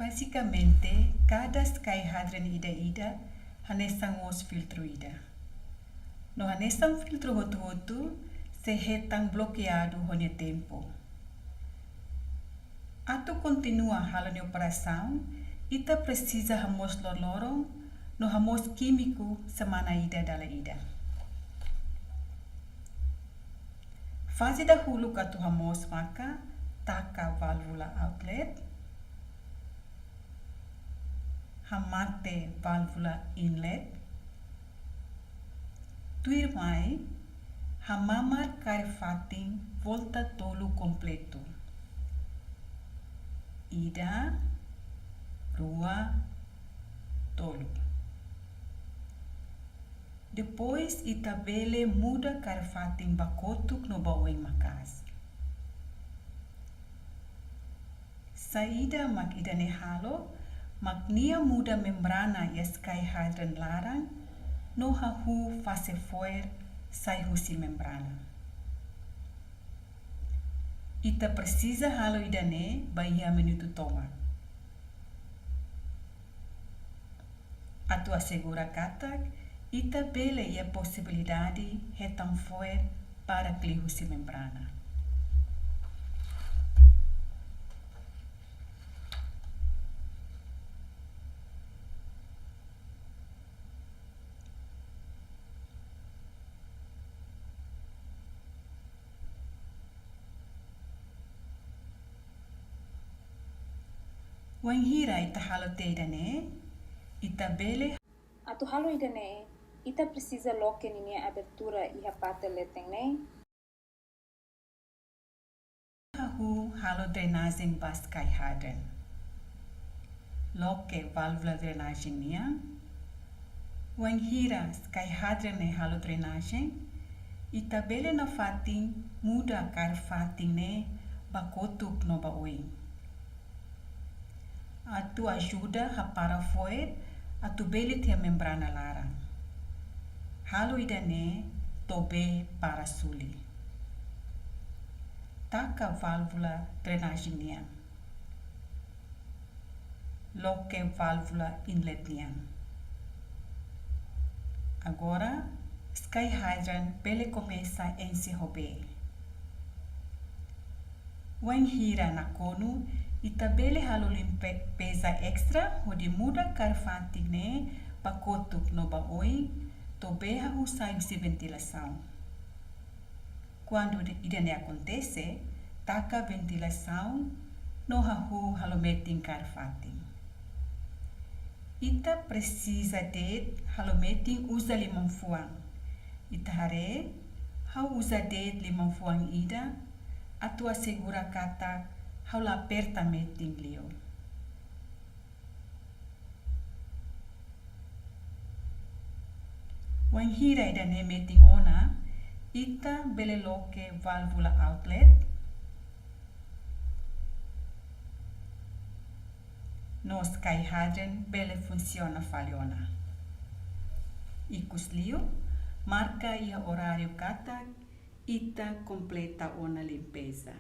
Basicamente, cada SkyHydrant ida hanesang os filtro ida. No hanesang filtro hotu se hetang bloqueado hone tempo. Atu continua halane operação, ita precisa hamos lorong no hamos químico semana ida dala ida. Fase dahulu katu hamos maka taka válvula outlet, hamate válvula inlet, tuir mai, hamamar carfating volta tolu completo. Ida, rua, tolu. Depois itabele muda carfating bakotuk no baweng makas. Saída mak ida ne halo, mak nia muda membrana ya SkyHydrant larang, no hahu fase foer sai husi membrana. Ita precisa halo ida ne baia minuto toma. Atu assegura katak, ita bele a possibilidade retam foer para cli husi membrana. Wan hira ita halo te ida ne, ita bele. Atu halo ida ne, ita precisa loke nini abertura iha pata leteng ne. Hahu halo drenagem ba SkyHydrant. Loke válvula drenagem nia. Wan hira SkyHydrant ne halo drenagem, ita bele na fating muda kar fating ne bakotuk no baoing. Atu ajuda a para foer, atu bele te a membrana larang. Halo ida ne, tobe para suli. Taka válvula drenagem nia. Loke válvula inlet nia. Agora, SkyHydrant bele começa a encerrober. Wan hira na konu, ita bele halo limpeza extra hodi muda carfating ne pakotuk no baoi to beha usai se ventilação. Quando ida ne acontece, taka ventilação no hahu halometing carfating. Ita precisa de halometing usa limão fuang. Ita hare hau usa de limão fuang ida atu assegura kata hau la aperta meting lio. Wan hira ida ne meting ona, ita bele loke válvula outlet, no SkyHydrant bele funciona falhona. Ikus lio, marca ia horário kata, ita completa ona limpeza.